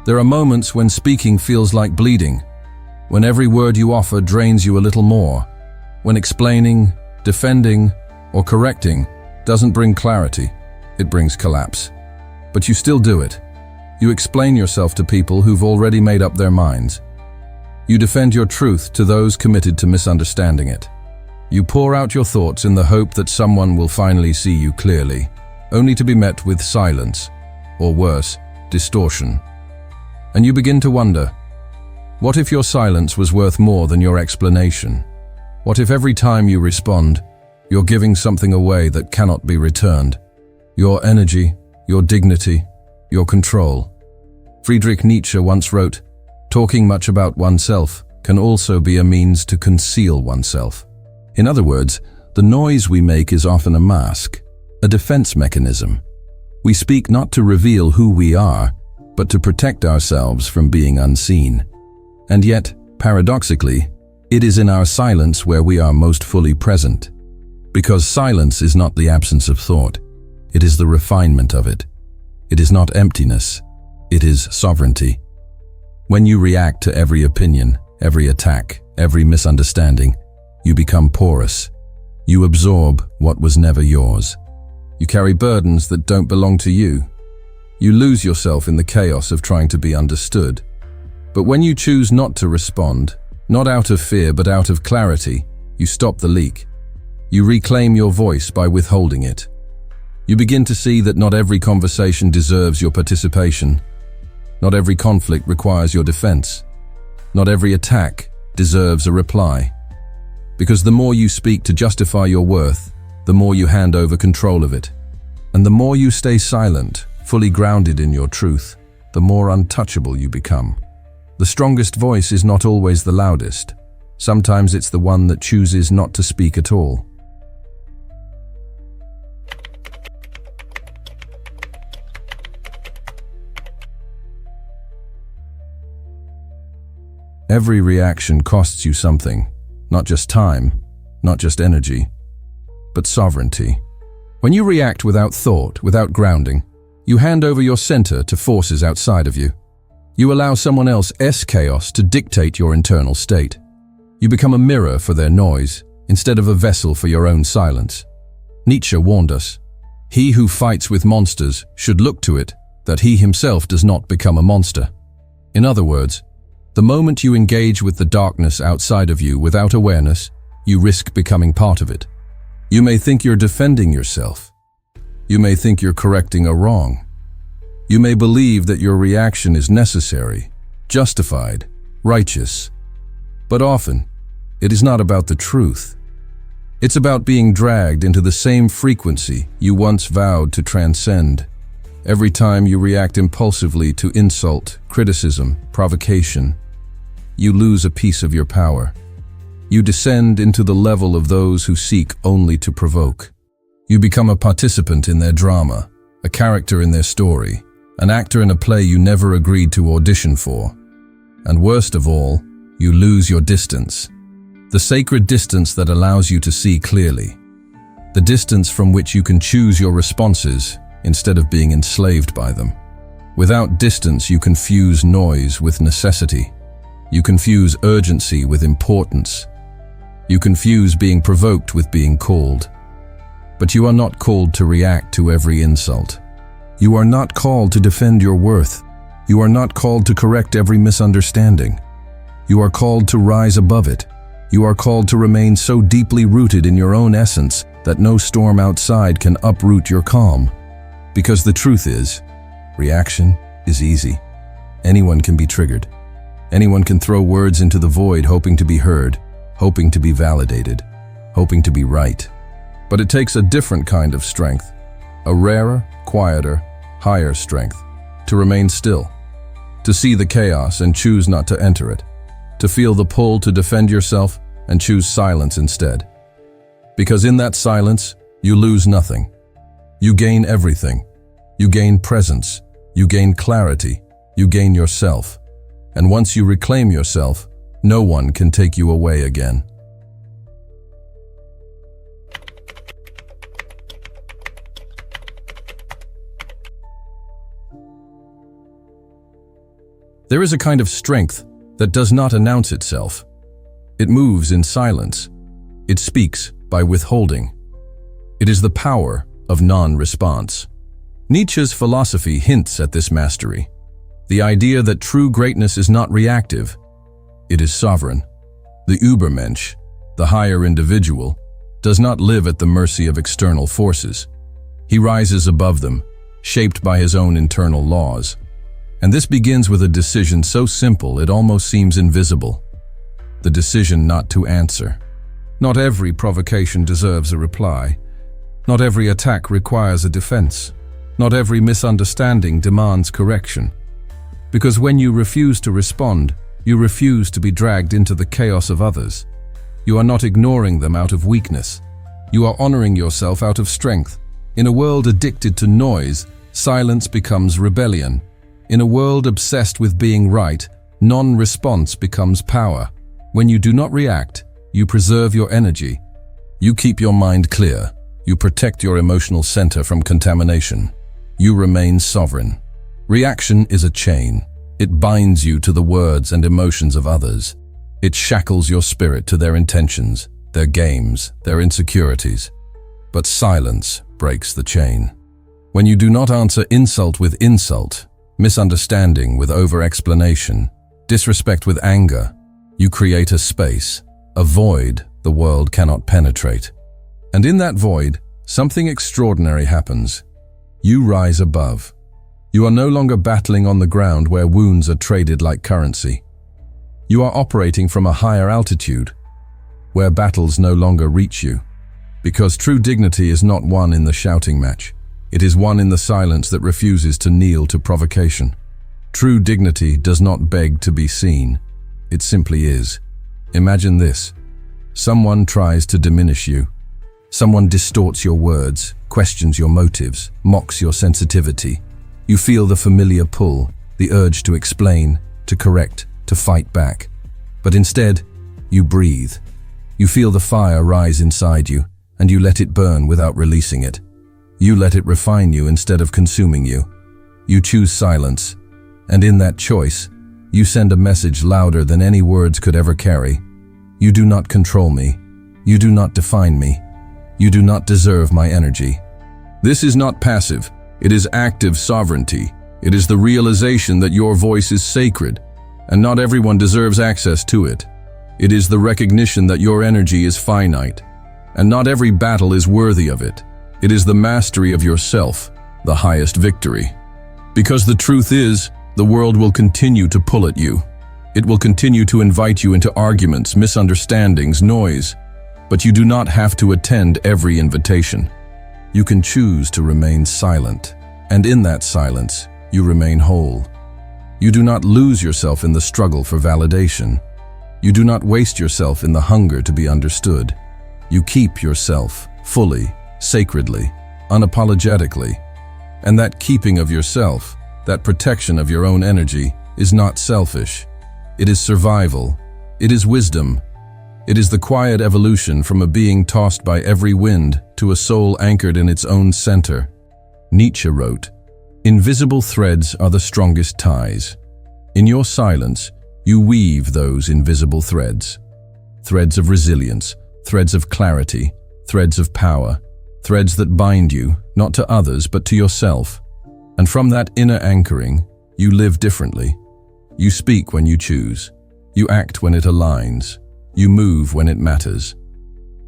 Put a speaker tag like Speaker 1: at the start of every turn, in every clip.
Speaker 1: There are moments when speaking feels like bleeding, when every word you offer drains you a little more, when explaining, defending, or correcting doesn't bring clarity, it brings collapse. But you still do it. You explain yourself to people who've already made up their minds. You defend your truth to those committed to misunderstanding it. You pour out your thoughts in the hope that someone will finally see you clearly, only to be met with silence, or worse, distortion. And you begin to wonder, what if your silence was worth more than your explanation? What if every time you respond, you're giving something away that cannot be returned? Your energy, your dignity, your control. Friedrich Nietzsche once wrote, "Talking much about oneself can also be a means to conceal oneself." In other words, the noise we make is often a mask, a defense mechanism. We speak not to reveal who we are, but to protect ourselves from being unseen. And yet, paradoxically, it is in our silence where we are most fully present. Because silence is not the absence of thought, it is the refinement of it. It is not emptiness, it is sovereignty. When you react to every opinion, every attack, every misunderstanding, you become porous. You absorb what was never yours. You carry burdens that don't belong to you. You lose yourself in the chaos of trying to be understood. But when you choose not to respond, not out of fear but out of clarity, you stop the leak. You reclaim your voice by withholding it. You begin to see that not every conversation deserves your participation. Not every conflict requires your defense. Not every attack deserves a reply. Because the more you speak to justify your worth, the more you hand over control of it. And the more you stay silent, fully grounded in your truth, the more untouchable you become. The strongest voice is not always the loudest. Sometimes it's the one that chooses not to speak at all. Every reaction costs you something, not just time, not just energy, but sovereignty. When you react without thought, without grounding, you hand over your center to forces outside of you. You allow someone else's chaos to dictate your internal state. You become a mirror for their noise, instead of a vessel for your own silence. Nietzsche warned us, "He who fights with monsters should look to it that he himself does not become a monster." In other words, the moment you engage with the darkness outside of you without awareness, you risk becoming part of it. You may think you're defending yourself. You may think you're correcting a wrong. You may believe that your reaction is necessary, justified, righteous. But often, it is not about the truth. It's about being dragged into the same frequency you once vowed to transcend. Every time you react impulsively to insult, criticism, provocation, you lose a piece of your power. You descend into the level of those who seek only to provoke. You become a participant in their drama, a character in their story, an actor in a play you never agreed to audition for. And worst of all, you lose your distance. The sacred distance that allows you to see clearly. The distance from which you can choose your responses instead of being enslaved by them. Without distance, you confuse noise with necessity. You confuse urgency with importance. You confuse being provoked with being called. But you are not called to react to every insult. You are not called to defend your worth. You are not called to correct every misunderstanding. You are called to rise above it. You are called to remain so deeply rooted in your own essence that no storm outside can uproot your calm. Because the truth is, reaction is easy. Anyone can be triggered. Anyone can throw words into the void hoping to be heard, hoping to be validated, hoping to be right. But it takes a different kind of strength, a rarer, quieter, higher strength, to remain still, to see the chaos and choose not to enter it, to feel the pull to defend yourself and choose silence instead. Because in that silence, you lose nothing. You gain everything. You gain presence. You gain clarity. You gain yourself. And once you reclaim yourself, no one can take you away again. There is a kind of strength that does not announce itself. It moves in silence. It speaks by withholding. It is the power of non-response. Nietzsche's philosophy hints at this mastery. The idea that true greatness is not reactive. It is sovereign. The Übermensch, the higher individual, does not live at the mercy of external forces. He rises above them, shaped by his own internal laws. And this begins with a decision so simple it almost seems invisible. The decision not to answer. Not every provocation deserves a reply. Not every attack requires a defense. Not every misunderstanding demands correction. Because when you refuse to respond, you refuse to be dragged into the chaos of others. You are not ignoring them out of weakness. You are honoring yourself out of strength. In a world addicted to noise, silence becomes rebellion. In a world obsessed with being right, non-response becomes power. When you do not react, you preserve your energy. You keep your mind clear. You protect your emotional center from contamination. You remain sovereign. Reaction is a chain. It binds you to the words and emotions of others. It shackles your spirit to their intentions, their games, their insecurities. But silence breaks the chain. When you do not answer insult with insult, misunderstanding with over-explanation, disrespect with anger, you create a space, a void the world cannot penetrate. And in that void, something extraordinary happens. You rise above. You are no longer battling on the ground where wounds are traded like currency. You are operating from a higher altitude, where battles no longer reach you. Because true dignity is not won in the shouting match. It is won in the silence that refuses to kneel to provocation. True dignity does not beg to be seen. It simply is. Imagine this. Someone tries to diminish you. Someone distorts your words, questions your motives, mocks your sensitivity. You feel the familiar pull, the urge to explain, to correct, to fight back. But instead, you breathe. You feel the fire rise inside you, and you let it burn without releasing it. You let it refine you instead of consuming you. You choose silence, and in that choice, you send a message louder than any words could ever carry. You do not control me. You do not define me. You do not deserve my energy. This is not passive. It is active sovereignty. It is the realization that your voice is sacred, and not everyone deserves access to it. It is the recognition that your energy is finite, and not every battle is worthy of it. It is the mastery of yourself, the highest victory. Because the truth is, the world will continue to pull at you. It will continue to invite you into arguments, misunderstandings, noise. But you do not have to attend every invitation. You can choose to remain silent, and in that silence, you remain whole. You do not lose yourself in the struggle for validation. You do not waste yourself in the hunger to be understood. You keep yourself fully, sacredly, unapologetically. And that keeping of yourself, that protection of your own energy, is not selfish. It is survival. It is wisdom. It is the quiet evolution from a being tossed by every wind to a soul anchored in its own center. Nietzsche wrote, "Invisible threads are the strongest ties. In your silence, you weave those invisible threads. Threads of resilience, threads of clarity, threads of power, threads that bind you, not to others, but to yourself. And from that inner anchoring, you live differently. You speak when you choose. You act when it aligns. You move when it matters.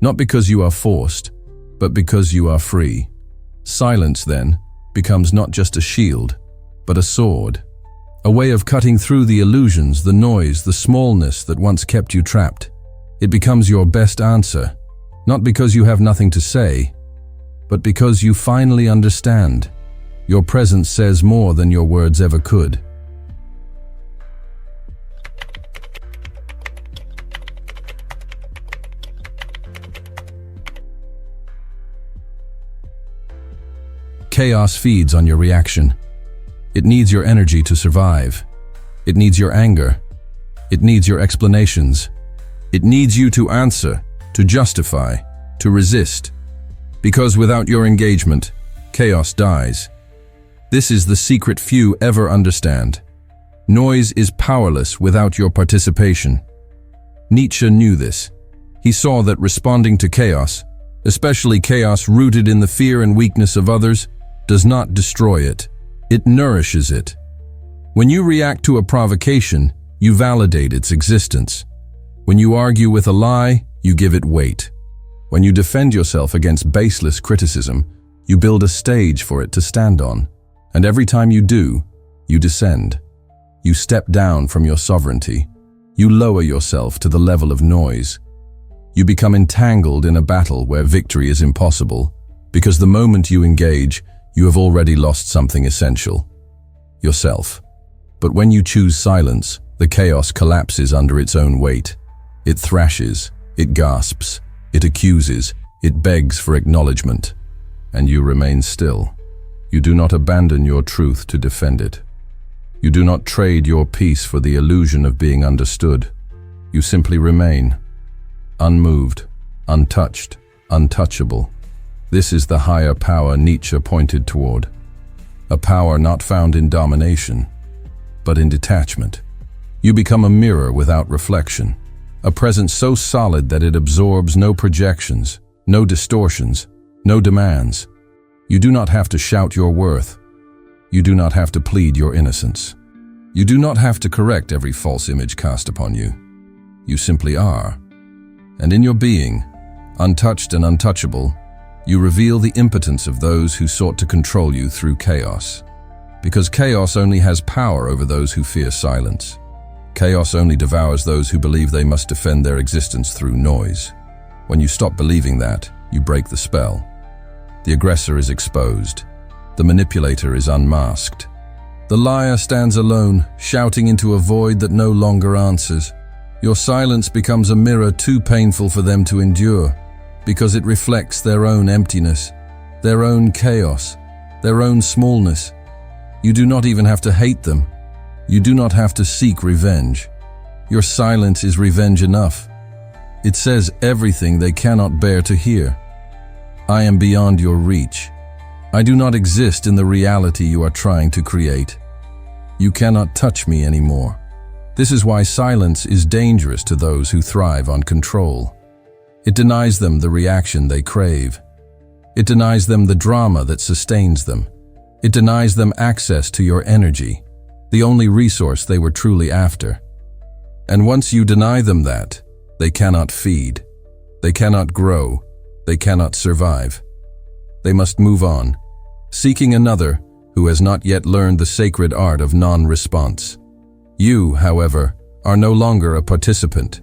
Speaker 1: Not because you are forced, but because you are free. Silence, then, becomes not just a shield, but a sword. A way of cutting through the illusions, the noise, the smallness that once kept you trapped. It becomes your best answer, not because you have nothing to say, but because you finally understand. Your presence says more than your words ever could. Chaos feeds on your reaction. It needs your energy to survive. It needs your anger. It needs your explanations. It needs you to answer, to justify, to resist. Because without your engagement, chaos dies. This is the secret few ever understand. Noise is powerless without your participation. Nietzsche knew this. He saw that responding to chaos, especially chaos rooted in the fear and weakness of others, does not destroy it. It nourishes it. When you react to a provocation, you validate its existence. When you argue with a lie, you give it weight. When you defend yourself against baseless criticism, you build a stage for it to stand on. And every time you do, you descend. You step down from your sovereignty. You lower yourself to the level of noise. You become entangled in a battle where victory is impossible, because the moment you engage, you have already lost something essential: yourself. But when you choose silence, the chaos collapses under its own weight. It thrashes, it gasps, it accuses, it begs for acknowledgement. And you remain still. You do not abandon your truth to defend it. You do not trade your peace for the illusion of being understood. You simply remain, unmoved, untouched, untouchable. This is the higher power Nietzsche pointed toward. A power not found in domination, but in detachment. You become a mirror without reflection, a presence so solid that it absorbs no projections, no distortions, no demands. You do not have to shout your worth. You do not have to plead your innocence. You do not have to correct every false image cast upon you. You simply are. And in your being, untouched and untouchable, you reveal the impotence of those who sought to control you through chaos. Because chaos only has power over those who fear silence. Chaos only devours those who believe they must defend their existence through noise. When you stop believing that, you break the spell. The aggressor is exposed. The manipulator is unmasked. The liar stands alone, shouting into a void that no longer answers. Your silence becomes a mirror too painful for them to endure, because it reflects their own emptiness, their own chaos, their own smallness. You do not even have to hate them. You do not have to seek revenge. Your silence is revenge enough. It says everything they cannot bear to hear. I am beyond your reach. I do not exist in the reality you are trying to create. You cannot touch me anymore. This is why silence is dangerous to those who thrive on control. It denies them the reaction they crave. It denies them the drama that sustains them. It denies them access to your energy, the only resource they were truly after. And once you deny them that, they cannot feed, they cannot grow, they cannot survive. They must move on, seeking another who has not yet learned the sacred art of non-response. You, however, are no longer a participant.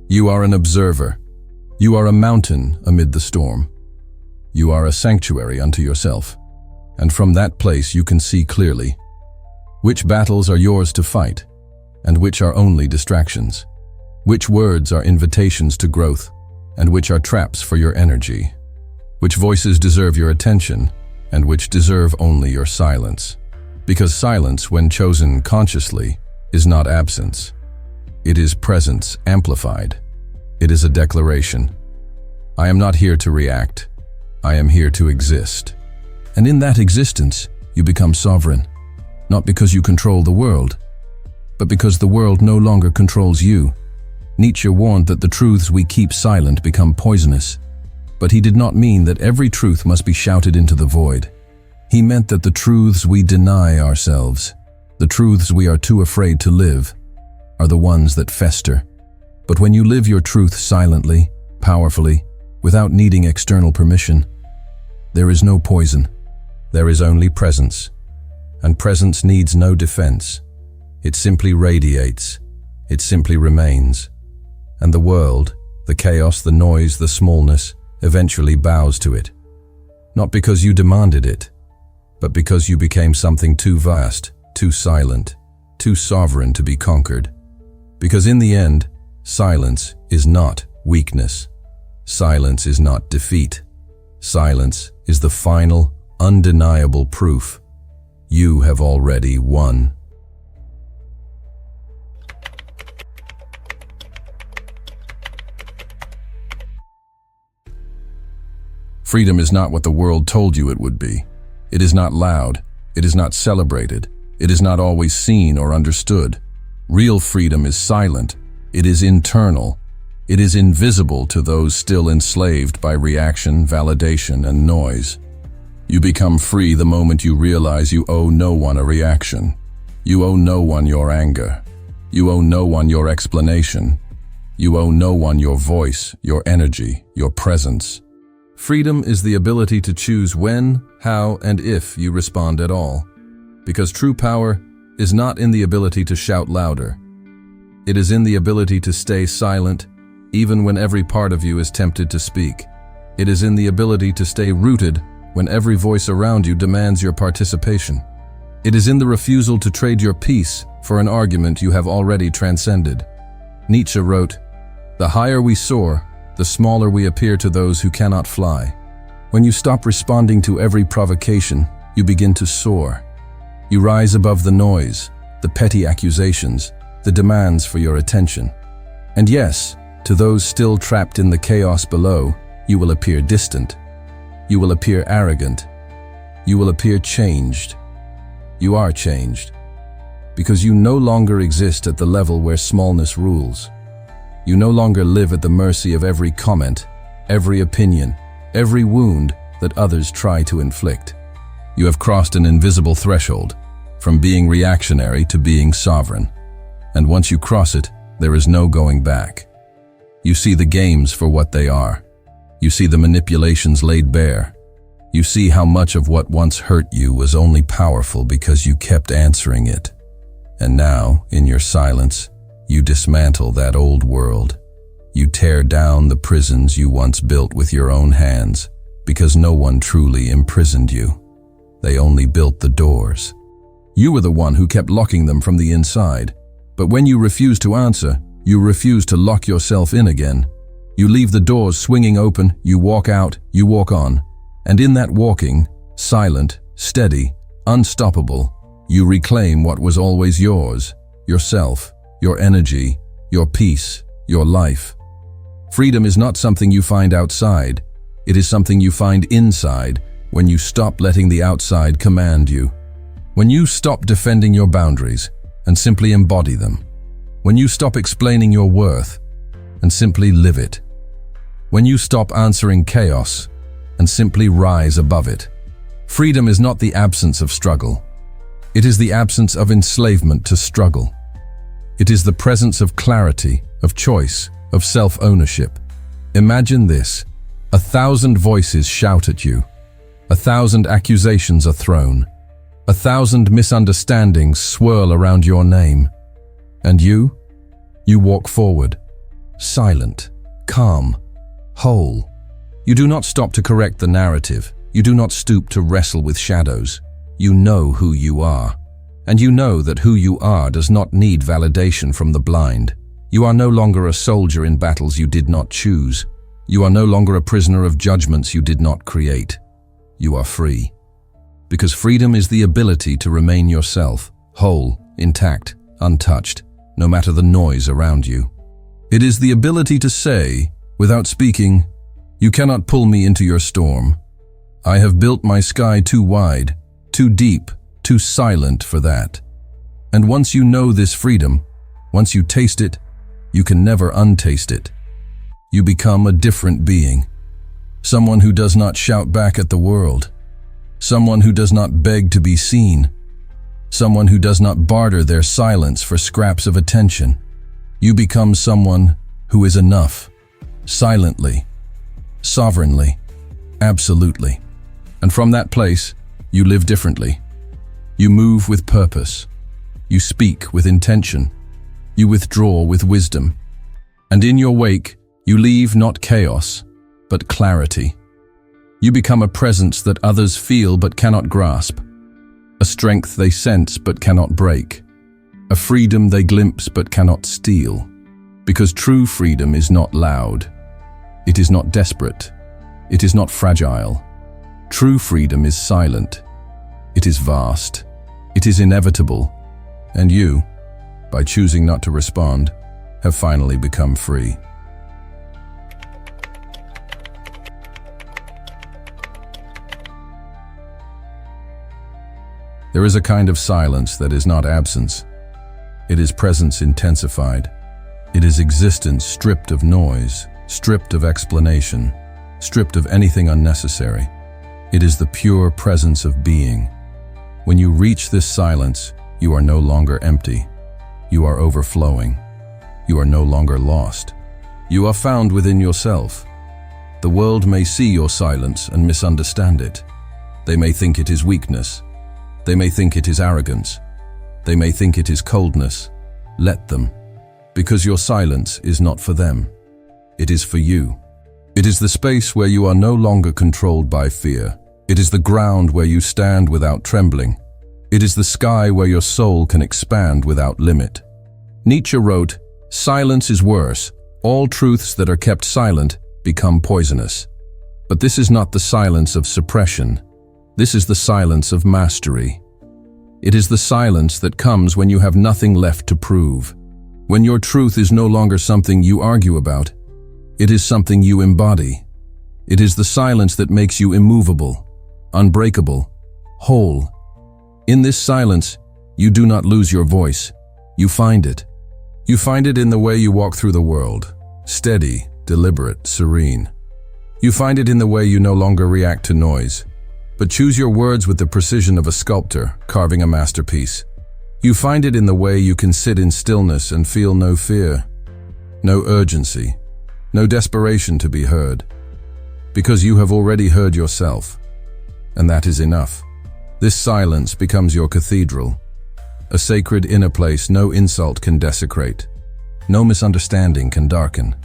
Speaker 1: You are an observer. You are a mountain amid the storm. You are a sanctuary unto yourself. And from that place you can see clearly which battles are yours to fight and which are only distractions, which words are invitations to growth and which are traps for your energy, which voices deserve your attention and which deserve only your silence. Because silence, when chosen consciously, is not absence. It is presence amplified. It is a declaration. I am not here to react. I am here to exist. And in that existence, you become sovereign, not because you control the world, but because the world no longer controls you. Nietzsche warned that the truths we keep silent become poisonous, but he did not mean that every truth must be shouted into the void. He meant that the truths we deny ourselves, the truths we are too afraid to live, are the ones that fester. But when you live your truth silently, powerfully, without needing external permission, there is no poison. There is only presence. And presence needs no defense. It simply radiates. It simply remains. And the world, the chaos, the noise, the smallness, eventually bows to it. Not because you demanded it, but because you became something too vast, too silent, too sovereign to be conquered. Because in the end, silence is not weakness. Silence is not defeat. Silence is the final, undeniable proof. You have already won. Freedom is not what the world told you it would be. It is not loud. It is not celebrated. It is not always seen or understood. Real freedom is silent. It is internal. It is invisible to those still enslaved by reaction, validation, and noise. You become free the moment you realize you owe no one a reaction. You owe no one your anger. You owe no one your explanation. You owe no one your voice, your energy, your presence. Freedom is the ability to choose when, how, and if you respond at all. Because true power is not in the ability to shout louder. It is in the ability to stay silent, even when every part of you is tempted to speak. It is in the ability to stay rooted when every voice around you demands your participation. It is in the refusal to trade your peace for an argument you have already transcended. Nietzsche wrote, "The higher we soar, the smaller we appear to those who cannot fly." When you stop responding to every provocation, you begin to soar. You rise above the noise, the petty accusations, the demands for your attention. And yes, to those still trapped in the chaos below, you will appear distant. You will appear arrogant. You will appear changed. You are changed. Because you no longer exist at the level where smallness rules. You no longer live at the mercy of every comment, every opinion, every wound that others try to inflict. You have crossed an invisible threshold, from being reactionary to being sovereign. And once you cross it, there is no going back. You see the games for what they are. You see the manipulations laid bare. You see how much of what once hurt you was only powerful because you kept answering it. And now, in your silence, you dismantle that old world. You tear down the prisons you once built with your own hands, because no one truly imprisoned you. They only built the doors. You were the one who kept locking them from the inside. But when you refuse to answer, you refuse to lock yourself in again. You leave the doors swinging open, you walk out, you walk on. And in that walking, silent, steady, unstoppable, you reclaim what was always yours, yourself, your energy, your peace, your life. Freedom is not something you find outside. It is something you find inside when you stop letting the outside command you. When you stop defending your boundaries and simply embody them. When you stop explaining your worth and simply live it. When you stop answering chaos and simply rise above it. Freedom is not the absence of struggle. It is the absence of enslavement to struggle. It is the presence of clarity, of choice, of self-ownership. Imagine this: 1,000 voices shout at you. 1,000 accusations are thrown. 1,000 misunderstandings swirl around your name. And you walk forward, silent, calm, whole. You do not stop to correct the narrative. You do not stoop to wrestle with shadows. You know who you are. And you know that who you are does not need validation from the blind. You are no longer a soldier in battles you did not choose. You are no longer a prisoner of judgments you did not create. You are free. Because freedom is the ability to remain yourself, whole, intact, untouched, no matter the noise around you. It is the ability to say, without speaking, "You cannot pull me into your storm. I have built my sky too wide, too deep, too silent for that." And once you know this freedom, once you taste it, you can never untaste it. You become a different being. Someone who does not shout back at the world. Someone who does not beg to be seen. Someone who does not barter their silence for scraps of attention. You become someone who is enough, silently, sovereignly, absolutely. And from that place, you live differently. You move with purpose. You speak with intention. You withdraw with wisdom. And in your wake, you leave not chaos, but clarity. You become a presence that others feel but cannot grasp, a strength they sense but cannot break, a freedom they glimpse but cannot steal. Because true freedom is not loud. It is not desperate. It is not fragile. True freedom is silent. It is vast. It is inevitable. And you, by choosing not to respond, have finally become free. There is a kind of silence that is not absence. It is presence intensified. It is existence stripped of noise, stripped of explanation, stripped of anything unnecessary. It is the pure presence of being. When you reach this silence, you are no longer empty. You are overflowing. You are no longer lost. You are found within yourself. The world may see your silence and misunderstand it. They may think it is weakness. They may think it is arrogance. They may think it is coldness. Let them, because your silence is not for them. It is for you. It is the space where you are no longer controlled by fear. It is the ground where you stand without trembling. It is the sky where your soul can expand without limit. Nietzsche wrote, "Silence is worse. All truths that are kept silent become poisonous." But this is not the silence of suppression. This is the silence of mastery. It is the silence that comes when you have nothing left to prove. When your truth is no longer something you argue about, it is something you embody. It is the silence that makes you immovable, unbreakable, whole. In this silence, you do not lose your voice. You find it. You find it in the way you walk through the world, steady, deliberate, serene. You find it in the way you no longer react to noise, but choose your words with the precision of a sculptor carving a masterpiece. You find it in the way you can sit in stillness and feel no fear, no urgency, no desperation to be heard, because you have already heard yourself, and that is enough. This silence becomes your cathedral, a sacred inner place no insult can desecrate, no misunderstanding can darken,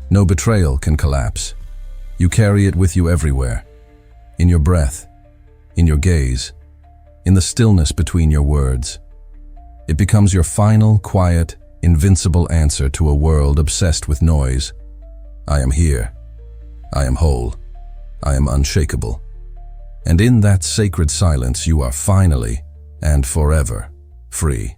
Speaker 1: no betrayal can collapse. You carry it with you everywhere, in your breath, in your gaze, in the stillness between your words. It becomes your final, quiet, invincible answer to a world obsessed with noise. I am here. I am whole. I am unshakable. And in that sacred silence, you are finally and forever free.